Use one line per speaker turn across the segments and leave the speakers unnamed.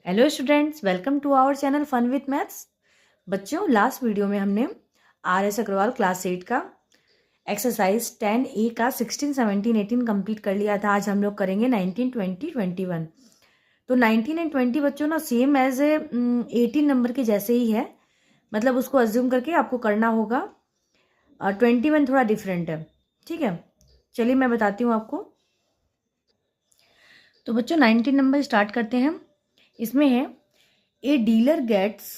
Hello students, welcome to our channel fun with maths. बच्चों, last video में हमने RS Agarwal class 8 का exercise 10A का 16, 17, 18 कंप्लीट कर लिया था। आज हम लोग करेंगे 19, 20, 21। तो 19 एंड 20 बच्चों ना सेम एज 18 नंबर के जैसे ही है, मतलब उसको अज्यूम करके आपको करना होगा। 21 थोड़ा डिफरेंट है, ठीक है। चलिए मैं बताती हूँ आपको। तो बच्चों 19 नंबर स्टार्ट करते हैं। इसमें है A dealer gets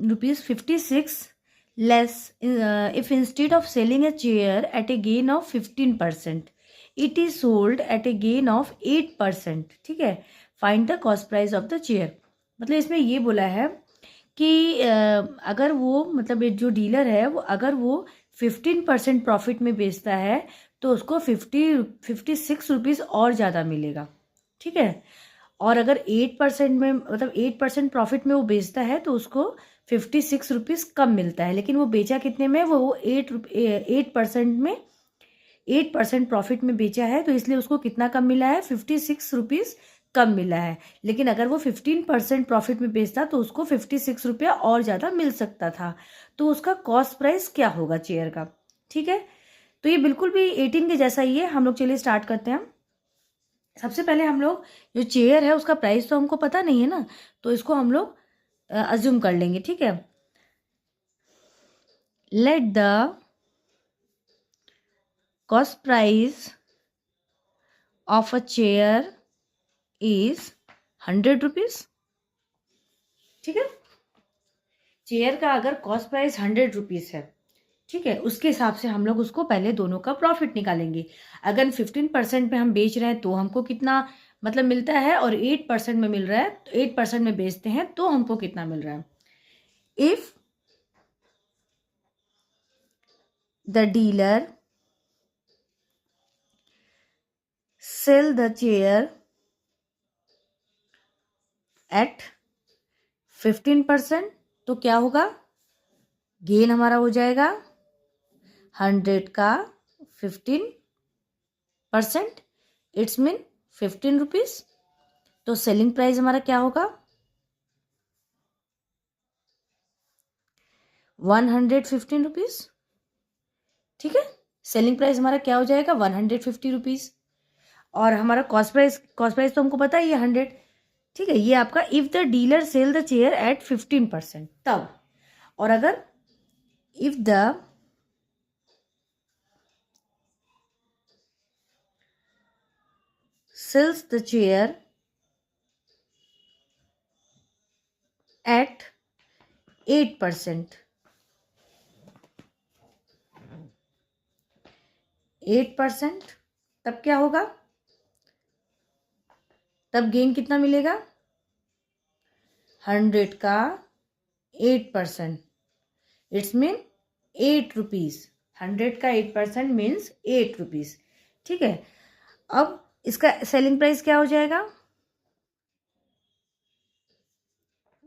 rupees 56 less if instead of selling a chair at a gain of 15%, it is sold at a gain of 8%। ठीक है, find the cost price of the chair. मतलब इसमें ये बोला है कि अगर वो मतलब ये जो डीलर है वो अगर वो 15% प्रॉफिट में बेचता है तो उसको 56 रुपीज़ और ज़्यादा मिलेगा। ठीक है, और अगर 8% में मतलब 8% प्रॉफिट में वो बेचता है तो उसको 56 रुपीज़ कम मिलता है। लेकिन वो बेचा कितने में, वो 8% प्रॉफिट में बेचा है, तो इसलिए उसको कितना कम मिला है, 56 रुपीज़ कम मिला है। लेकिन अगर वो 15% प्रॉफिट में बेचता तो उसको 56 रुपया और ज़्यादा मिल सकता था। तो उसका कॉस्ट प्राइस क्या होगा चेयर का। ठीक है, तो ये बिल्कुल भी 18 के जैसा ही है। हम लोग चलिए स्टार्ट करते हैं। सबसे पहले हम लोग जो चेयर है उसका प्राइस तो हमको पता नहीं है ना, तो इसको हम लोग अज्यूम कर लेंगे। ठीक है, let the cost price of a chair is 100 rupees. ठीक है, चेयर का अगर कॉस्ट प्राइस 100 रुपीज है, ठीक है, उसके हिसाब से हम लोग उसको पहले दोनों का प्रॉफिट निकालेंगे। अगर 15% पे हम बेच रहे हैं तो हमको कितना मतलब मिलता है, और 8% में मिल रहा है तो 8% में बेचते हैं तो हमको कितना मिल रहा है। If the dealer sell the chair at 15%, तो क्या होगा, गेन हमारा हो जाएगा 100 का 15%, इट्स मीन 15 रुपीज। तो सेलिंग प्राइस हमारा क्या होगा, 115 रुपीज। ठीक है, सेलिंग प्राइस हमारा क्या हो जाएगा, 150 रुपीज। और हमारा कॉस्ट प्राइस तो हमको पता ही है 100। ठीक है, ये आपका if the dealer sell the chair at 15% तब। और अगर if the sells the chair at 8%, 8%, तब क्या होगा, तब गेन कितना मिलेगा, 100 का 8%, इट्स मीन 8 रुपीज। 100 का 8% मीन्स 8 रुपीज। ठीक है, अब इसका सेलिंग प्राइस क्या हो जाएगा,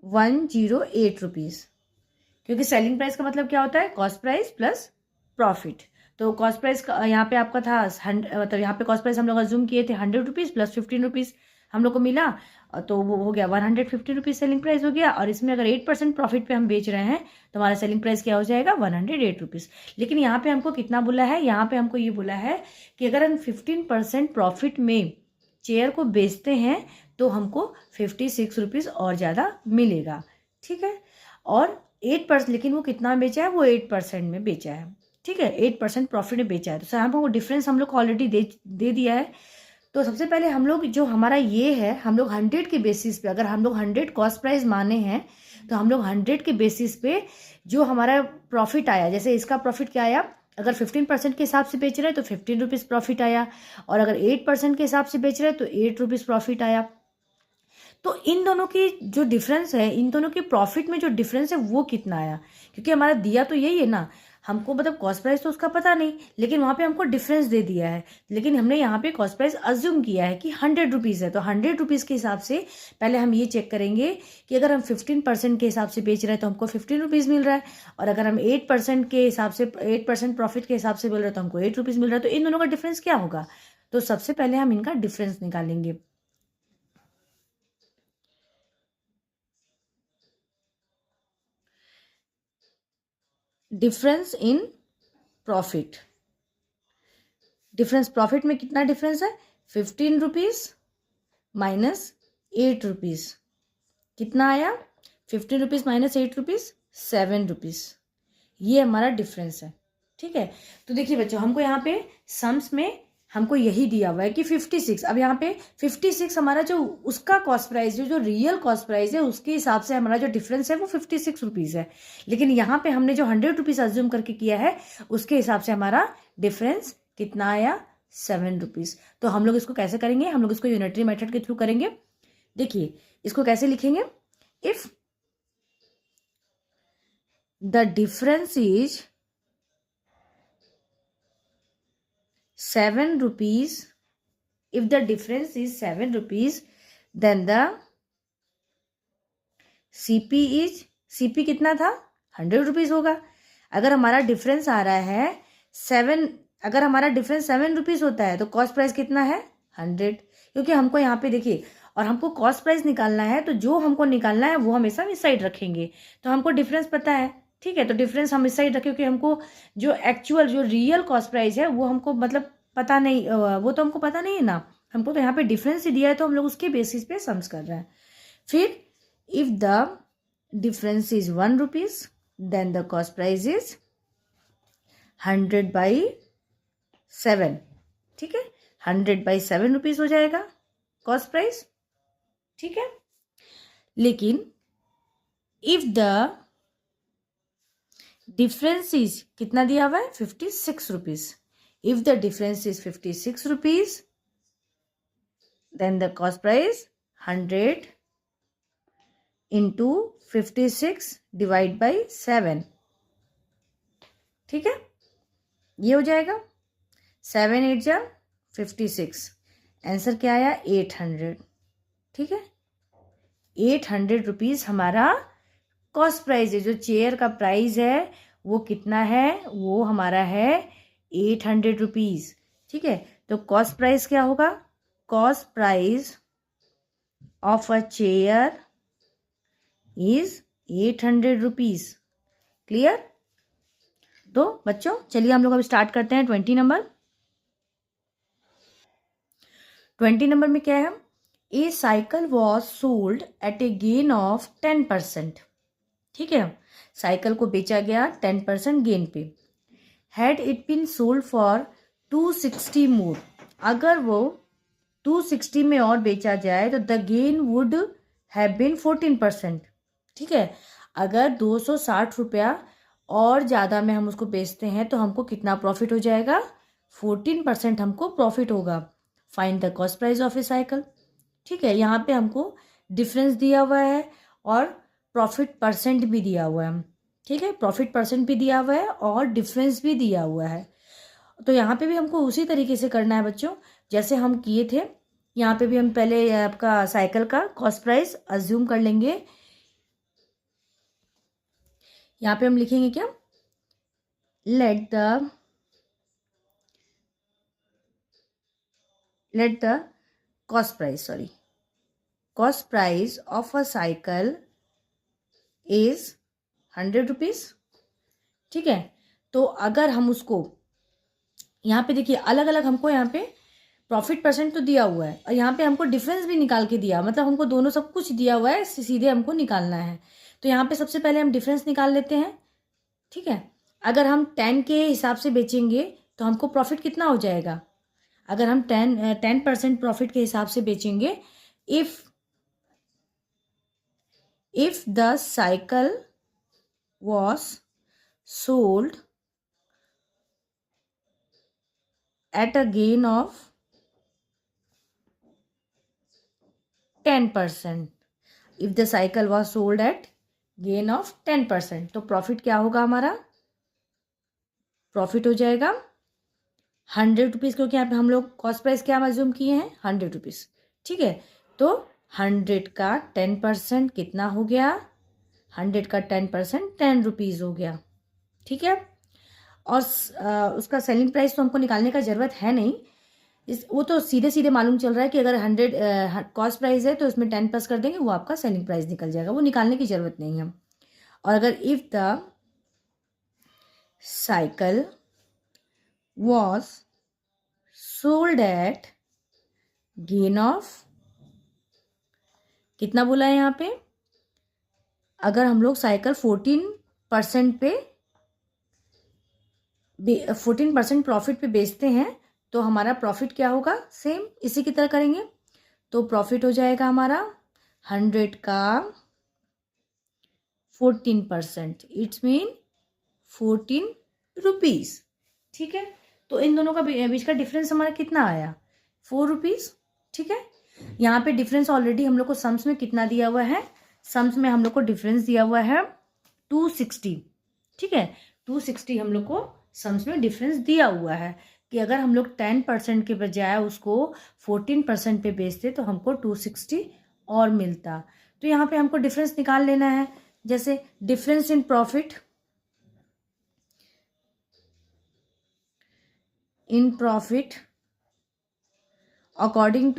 108 रुपीज। क्योंकि सेलिंग प्राइस का मतलब क्या होता है, कॉस्ट प्राइस प्लस प्रॉफिट। तो कॉस्ट प्राइस का यहाँ पे आपका था मतलब यहाँ पे कॉस्ट प्राइस हम लोग अज्यूम किए थे 100 रुपीज़ प्लस 15 रुपीज़ हम लोग को मिला, तो वो हो गया 150 रुपीज़ सेलिंग प्राइस हो गया। और इसमें अगर 8% प्रॉफिट पे हम बेच रहे हैं तो हमारा सेलिंग प्राइस क्या हो जाएगा, 108 रुपीज़। लेकिन यहाँ पे हमको कितना बोला है, यहाँ पे हमको ये बोला है कि अगर हम 15% प्रॉफिट में चेयर को बेचते हैं तो हमको 56 रुपीज़ और ज़्यादा मिलेगा। ठीक है, और 8%, लेकिन वो कितना बेचा है, वो 8% में बेचा है। ठीक है, 8% प्रॉफिट में बेचा है। तो सर हमको डिफरेंस हम लोग को ऑलरेडी दे दिया है। तो सबसे पहले हम लोग जो हमारा ये है, हम लोग 100 के बेसिस पे, अगर हम लोग 100 कॉस्ट प्राइस माने हैं तो हम लोग 100 के बेसिस पे जो हमारा प्रॉफिट आया, जैसे इसका प्रॉफिट क्या आया, अगर 15% के हिसाब से बेच रहे हैं तो 15 रुपीज़ प्रॉफिट आया, और अगर 8% के हिसाब से बेच रहे हैं तो 8 रुपीज़ प्रॉफिट आया। तो इन दोनों की जो डिफरेंस है, इन दोनों के प्रॉफिट में जो डिफरेंस है वो कितना आया, क्योंकि हमारा दिया तो यही है ना, हमको मतलब कॉस्ट प्राइस तो उसका पता नहीं, लेकिन वहाँ पे हमको डिफरेंस दे दिया है। लेकिन हमने यहाँ पे कॉस्ट प्राइस अज्यूम किया है कि 100 रुपीज़ है, तो 100 रुपीज़ के हिसाब से पहले हम ये चेक करेंगे कि अगर हम 15% के हिसाब से बेच रहे हैं तो हमको 15 रुपीज़ मिल रहा है, और अगर हम 8% के हिसाब से 8% प्रॉफिट के हिसाब से बोल रहे हैं तो हमको 8 रुपीज़ मिल रहा है। तो इन दोनों का डिफरेंस क्या होगा, तो सबसे पहले हम इनका डिफरेंस निकालेंगे। Difference in profit. Difference profit में कितना डिफरेंस है? 15 रुपीज माइनस 8 रुपीज। कितना आया? 15 रुपीज माइनस 8 रुपीज, 7 रुपीज। ये हमारा डिफरेंस है। ठीक है, तो देखिए बच्चों, हमको यहाँ पे सम्स में हमको यही दिया हुआ है कि 56। अब यहाँ पे 56 हमारा जो उसका कॉस्ट प्राइस, जो रियल कॉस्ट प्राइस है, उसके हिसाब से हमारा जो डिफरेंस है वो 56 रुपीज है। लेकिन यहाँ पे हमने जो 100 रुपीज अज्यूम करके किया है, उसके हिसाब से हमारा डिफरेंस कितना आया? 7 रुपीज। तो हम लोग इसको कैसे करेंगे? हम लोग इसको यूनिटरी मेथड के थ्रू करेंगे। देखिए इसको कैसे लिखेंगे? If the difference is 7 rupees, if the difference is 7 rupees, then the CP is, CP कितना था? 100 रुपीज होगा। अगर हमारा डिफरेंस आ रहा है 7, अगर हमारा डिफरेंस 7 रुपीज होता है तो कॉस्ट प्राइस कितना है? 100। क्योंकि हमको यहाँ पे देखिए, और हमको कॉस्ट प्राइस निकालना है, तो जो हमको निकालना है वो हमेशा इस साइड रखेंगे। तो हमको डिफरेंस पता है, ठीक है, तो डिफरेंस हम इस साइड रखें, क्योंकि हमको जो एक्चुअल जो रियल कॉस्ट प्राइस है वो हमको मतलब पता नहीं, वो तो हमको पता नहीं है ना। हमको तो यहाँ पे डिफरेंस ही दिया है, तो हम लोग उसके बेसिस पे सम्स कर रहे हैं। फिर if the difference is 1 rupees, then the cost price is 100/7। ठीक है, 100/7 रुपीज हो जाएगा कॉस्ट प्राइस। ठीक है, लेकिन इफ द डिफरेंस इज, कितना दिया हुआ है? 56 rupees. If the difference is 56 rupees, then the cost price 100 into 56 divide by 7। ठीक है, ये हो जाएगा 7 8 जा 56। आंसर क्या आया? 800। ठीक है, 800 रुपीज हमारा कॉस्ट प्राइस है। जो चेयर का प्राइस है वो कितना है? वो हमारा है 800 रुपीज। ठीक है, तो कॉस्ट प्राइस क्या होगा? Cost price of a chair is 800 rupees. Clear? तो बच्चों चलिए हम लोग अब स्टार्ट करते हैं 20 नंबर। 20 नंबर में क्या है? A cycle was sold at a gain of 10%। ठीक है, साइकिल को बेचा गया 10% गेन पे। Had it been sold for 260 more, अगर वो 260 में और बेचा जाए तो the gain would have been 14%। ठीक है, अगर 260 रुपया और ज़्यादा में हम उसको बेचते हैं तो हमको कितना प्रॉफिट हो जाएगा? 14% हमको प्रॉफिट होगा। Find the cost price of A cycle. ठीक है, यहाँ पे हमको डिफरेंस दिया हुआ है और प्रॉफिट परसेंट भी दिया हुआ है। ठीक है, प्रॉफिट परसेंट भी दिया हुआ है और डिफरेंस भी दिया हुआ है। तो यहाँ पे भी हमको उसी तरीके से करना है बच्चों जैसे हम किए थे। यहाँ पे भी हम पहले आपका साइकिल का कॉस्ट प्राइस अज्यूम कर लेंगे। यहाँ पे हम लिखेंगे क्या? Let the cost price of a cycle is 100 rupees. ठीक है, तो अगर हम उसको यहाँ पे देखिए अलग अलग हमको यहाँ पे प्रॉफिट परसेंट तो दिया हुआ है और यहाँ पे हमको डिफरेंस भी निकाल के दिया, मतलब हमको दोनों सब कुछ दिया हुआ है, सीधे हमको निकालना है। तो यहाँ पे सबसे पहले हम डिफरेंस निकाल लेते हैं। ठीक है, अगर हम 10 के हिसाब से बेचेंगे तो हमको प्रॉफिट कितना हो जाएगा? अगर हम 10% प्रॉफिट के हिसाब से बेचेंगे, if the cycle was sold at a gain of 10%, if the cycle was sold eight gain of 10%, तो प्रॉफिट क्या होगा हमारा? प्रॉफिट हो जाएगा 100 रुपीज़, क्योंकि यहाँ पे हम लोग कॉस्ट प्राइस क्या अज्यूम किए हैं? 100 रुपीज़। ठीक है, तो 100 का 10% कितना हो गया? 100 का 10% 10 रुपीज़ हो गया। ठीक है, और उसका सेलिंग प्राइस तो हमको निकालने का ज़रूरत है नहीं, वो तो सीधे सीधे मालूम चल रहा है कि अगर 100 कॉस्ट प्राइस है तो उसमें 10 प्लस कर देंगे, वो आपका सेलिंग प्राइस निकल जाएगा, वो निकालने की ज़रूरत नहीं है। और अगर if the cycle was sold eight gain of, कितना बोला है यहाँ पे, अगर हम लोग साइकिल 14% पे 14% प्रॉफिट पे बेचते हैं तो हमारा प्रॉफिट क्या होगा, सेम इसी की तरह करेंगे। तो प्रॉफिट हो जाएगा हमारा 100 का 14%, इट्स मीन 14 रुपीज़। ठीक है, तो इन दोनों का बीच का डिफरेंस हमारा कितना आया, 4 रुपीज़। ठीक है, यहाँ पे डिफरेंस ऑलरेडी हम लोग को सम्स में कितना दिया हुआ है, सम्स में हम लोग को डिफरेंस दिया हुआ है 260। ठीक है, 260 हम लोग को सम्स में डिफरेंस दिया हुआ है कि अगर हम लोग 10% के बजाय उसको 14% पे बेचते तो हमको 260 और मिलता। तो यहाँ पे हमको डिफरेंस निकाल लेना है। जैसे difference in profit, in profit according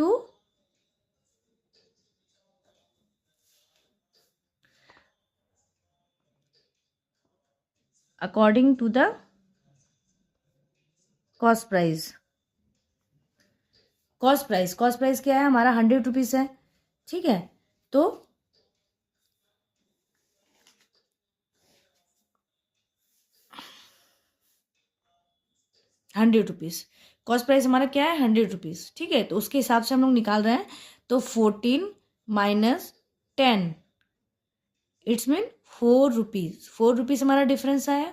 to the cost price. Cost price क्या है हमारा, 100 रुपीज़ है। ठीक है, तो 100 रुपीज़ कॉस्ट प्राइस हमारा क्या है, 100 रुपीज़। ठीक है, तो उसके हिसाब से हम लोग निकाल रहे हैं। तो 14 minus 10, it's mean 4 rupees. 4 rupees हमारा डिफरेंस आया।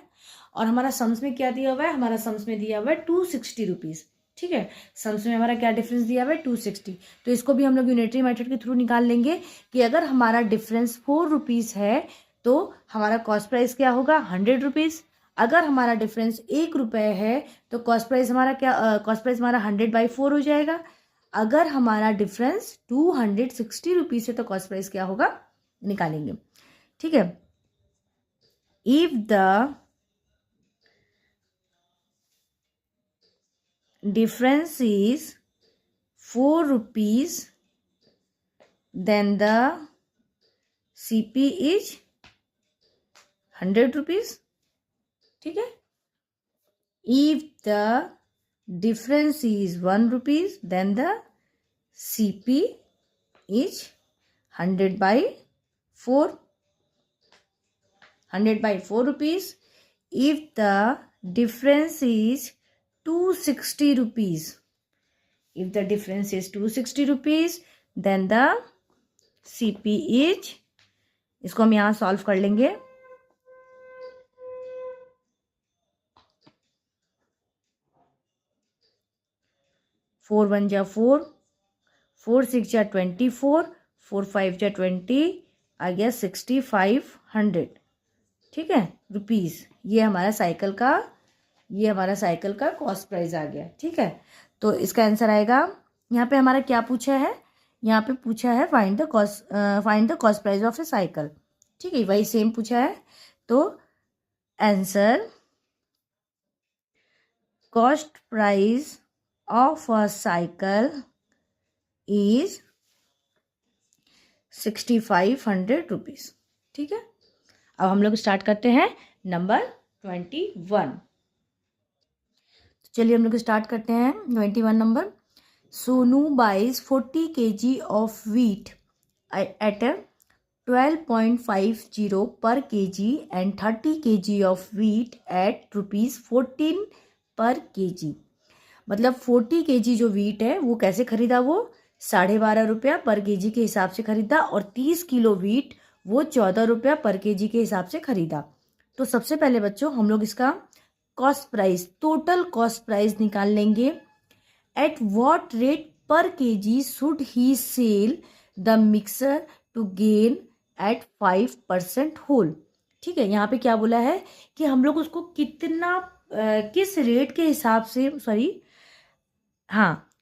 और हमारा सम्स में क्या दिया हुआ है, हमारा सम्स में दिया हुआ है 260 रुपीज़। ठीक है, सम्स में हमारा क्या डिफरेंस दिया हुआ है, 260। तो इसको भी हम लोग यूनिटरी मेथड के थ्रू निकाल लेंगे कि अगर हमारा डिफरेंस 4 रुपीज़ है तो हमारा कॉस्ट प्राइस क्या होगा, 100 रुपीज़। अगर हमारा डिफरेंस 1 रुपये है तो कॉस्ट प्राइस हमारा क्या, कॉस्ट प्राइस हमारा 100/4 हो जाएगा। अगर हमारा डिफरेंस 260 रुपीज़ है तो कॉस्ट प्राइस क्या होगा, निकालेंगे। ठीक है, if the difference is 4 rupees then the CP is 100 rupees. ठीक है, if the difference is 1 rupees then the CP is 100/4 rupees. If the difference is 260 rupees, if the difference is 260 rupees then the CP is, इसको हम यहाँ solve कर लेंगे। Four 1 जा 4, 4 6 जा 24, 4 5 जा 20, आ गया 6500। ठीक है, रुपीज़। ये हमारा साइकिल का कॉस्ट प्राइस आ गया। ठीक है, तो इसका आंसर आएगा, यहाँ पे हमारा क्या पूछा है, यहाँ पे पूछा है find the cost price of A cycle. ठीक है, वही सेम पूछा है। तो answer, cost price of a cycle is 6500 rupees. ठीक है, अब हम लोग स्टार्ट करते हैं नंबर 21। चलिए हम लोग स्टार्ट करते हैं 21 number. Sonu buys 40 kg of wheat at 12.50 per kg and 30 kg of wheat at ₹14 per kg। मतलब 40 kg जो वीट है वो कैसे खरीदा, वो 12.5 रुपया पर kg के हिसाब से खरीदा, और 30 किलो वीट वो 14 रुपया पर kg के हिसाब से खरीदा। तो सबसे पहले बच्चों हम लोग इसका cost price, total cost price निकाल लेंगे। At what rate per KG should he sell the mixture to gain at 5% whole. ठीक है, यहाँ पे क्या बोला है कि हम लोग उसको कितना, किस रेट के हिसाब से,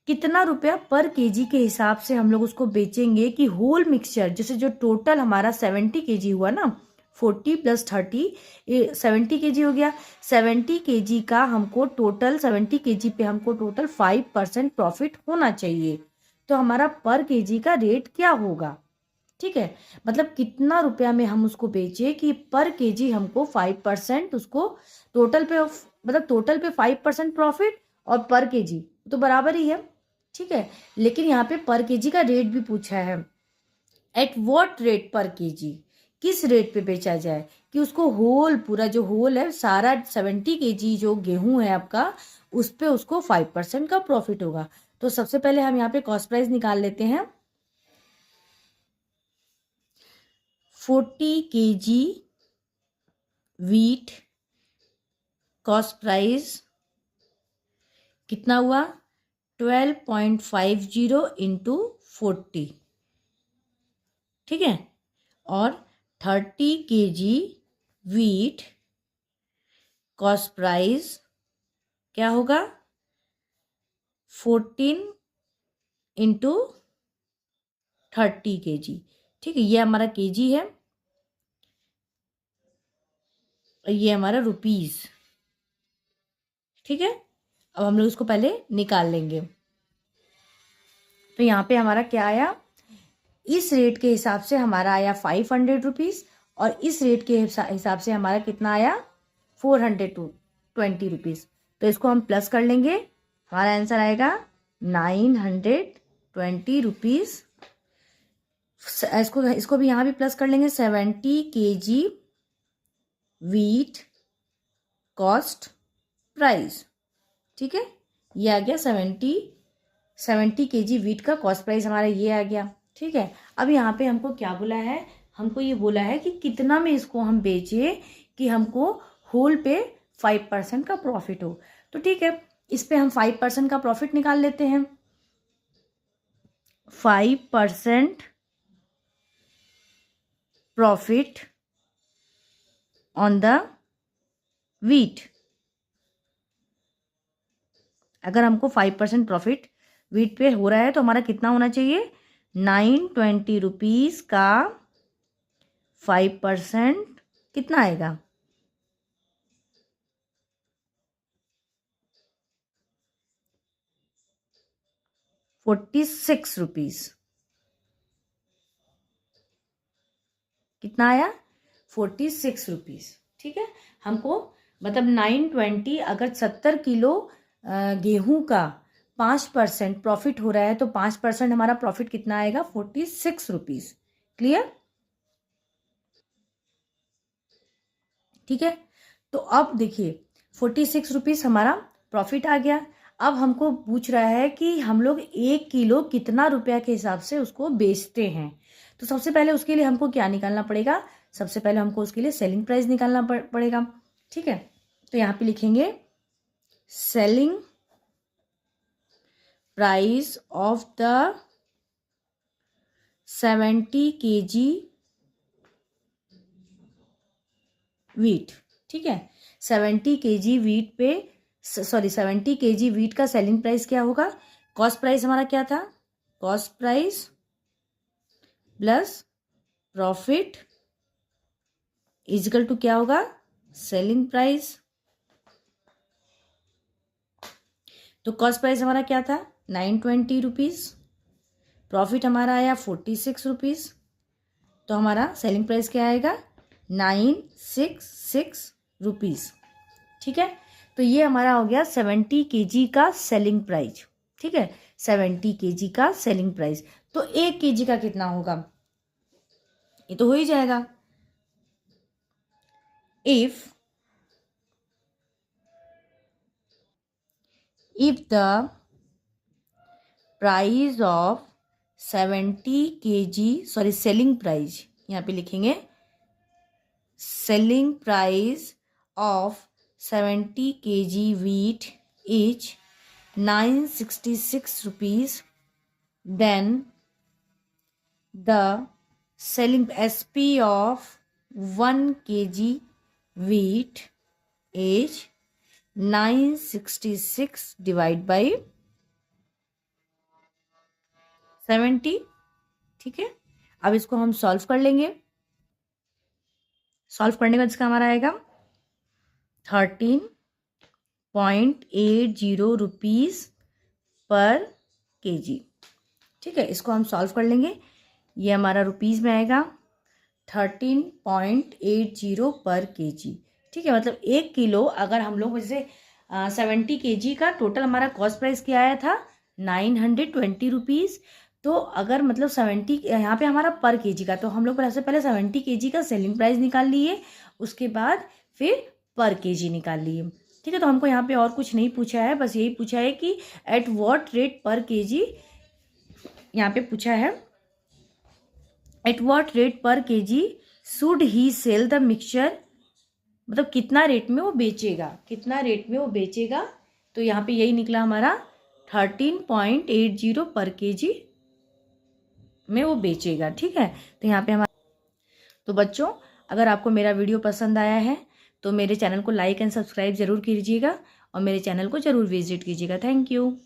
कितना रुपया पर केजी के हिसाब से हम लोग उसको बेचेंगे कि होल मिक्सचर, जैसे जो टोटल हमारा 70 kg हुआ ना, 40 + 30 70 kg हो गया। 70 kg का हमको टोटल, 70 kg पे हमको टोटल 5% प्रॉफिट होना चाहिए। तो हमारा पर केजी का रेट क्या होगा, ठीक है, मतलब कितना रुपया में हम उसको बेचे कि पर केजी हमको 5% उसको टोटल पे, मतलब टोटल पे 5% प्रॉफिट और पर केजी तो बराबर ही है। ठीक है, लेकिन यहाँ पे पर केजी का रेट भी पूछा है। At what rate per KG, किस रेट पे बेचा जाए कि उसको होल, पूरा जो होल है सारा 70 केजी जो गेहूं है आपका, उस पे उसको 5% का प्रॉफिट होगा। तो सबसे पहले हम यहाँ पे कॉस्ट प्राइस निकाल लेते हैं। 40 केजी वीट कॉस्ट प्राइस कितना हुआ, 12.50 इंटू 40। ठीक है, और 30 केजी वीट कॉस्ट प्राइस क्या होगा, 14 इंटू 30 केजी। ठीक है, ये हमारा केजी है और ये हमारा रुपीस। ठीक है, अब हम लोग इसको पहले निकाल लेंगे। तो यहाँ पे हमारा क्या आया, इस रेट के हिसाब से हमारा आया 500 रुपीज़ और इस रेट के हिसाब से हमारा कितना आया 420 रुपीज़। तो इसको हम प्लस कर लेंगे, हमारा आंसर आएगा 920 रुपीज़। इसको भी यहाँ भी प्लस कर लेंगे, 70 केजी वीट कॉस्ट प्राइस। ठीक है, ये आ गया 70 केजी वीट का कॉस्ट प्राइस हमारा ये आ गया। ठीक है, अब यहाँ पे हमको क्या बोला है, हमको ये बोला है कि कितना में इसको हम बेचे कि हमको होल पे 5% का प्रॉफिट हो। तो ठीक है, इस पे हम 5% का प्रॉफिट निकाल लेते हैं। 5% प्रॉफिट ऑन द वीट। अगर हमको 5% प्रॉफिट वीट पे हो रहा है तो हमारा कितना होना चाहिए, 920 रुपीज़ का 5% कितना आएगा, 46 रुपीज़। कितना आया, 46 रुपीज़। ठीक है, हमको मतलब 920, अगर 70 किलो गेहूं का 5% प्रॉफिट हो रहा है तो 5% हमारा प्रॉफिट कितना आएगा, 46 रुपीज़। क्लियर। ठीक है, तो अब देखिए 46 रुपीज़ हमारा प्रॉफिट आ गया। अब हमको पूछ रहा है कि हम लोग 1 किलो कितना रुपया के हिसाब से उसको बेचते हैं। तो सबसे पहले उसके लिए हमको क्या निकालना पड़ेगा, सबसे पहले हमको उसके लिए सेलिंग प्राइस निकालना पड़ेगा। ठीक है, तो यहाँ पे लिखेंगे selling price of the 70 kg wheat. ठीक है, 70 केजी वीट पे, सॉरी 70 केजी वीट का सेलिंग प्राइस क्या होगा, कॉस्ट प्राइस हमारा क्या था, cost price plus profit equal to क्या होगा, सेलिंग प्राइस। तो कॉस्ट प्राइस हमारा क्या था 920 रुपीज़, प्रॉफिट हमारा आया 46 रुपीज़, तो हमारा सेलिंग प्राइस क्या आएगा 966 रुपीज़। ठीक है, तो ये हमारा हो गया 70 केजी का सेलिंग प्राइस। ठीक है, 70 केजी का सेलिंग प्राइस। तो 1 केजी का कितना होगा, ये तो हो ही जाएगा। If the price of 70 KG, sorry selling price, यहाँ पे लिखेंगे selling price of 70 kg wheat is 966 rupees, then the selling SP of 1 kg wheat is 966 divided by 70। ठीक है, अब इसको हम सॉल्व कर लेंगे। सॉल्व करने का इसका हमारा आएगा 13.80 रुपीज़ पर केजी। ठीक है, इसको हम सॉल्व कर लेंगे। ये हमारा रुपीज़ में आएगा 13.80 पर केजी। ठीक है, मतलब 1 किलो अगर हम लोग जैसे 70 केजी का टोटल हमारा कॉस्ट प्राइस क्या आया था 920 रुपीज़। तो अगर मतलब 70 यहाँ पे हमारा पर केजी का, तो हम लोग सबसे पहले 70 केजी का सेलिंग प्राइस निकाल लिए, उसके बाद फिर पर केजी निकाल लिए। ठीक है, तो हमको यहाँ पे और कुछ नहीं पूछा है, बस यही पूछा है कि at what rate per KG, यहाँ पे पूछा है at what rate per KG should he sell the mixture, मतलब कितना रेट में वो बेचेगा, कितना रेट में वो बेचेगा। तो यहाँ पे यही निकला हमारा 13.80 पर केजी में वो बेचेगा। ठीक है, तो यहाँ पे हमारा, तो बच्चों अगर आपको मेरा वीडियो पसंद आया है तो मेरे चैनल को लाइक एंड सब्सक्राइब ज़रूर कीजिएगा और मेरे चैनल को ज़रूर विजिट कीजिएगा। Thank you.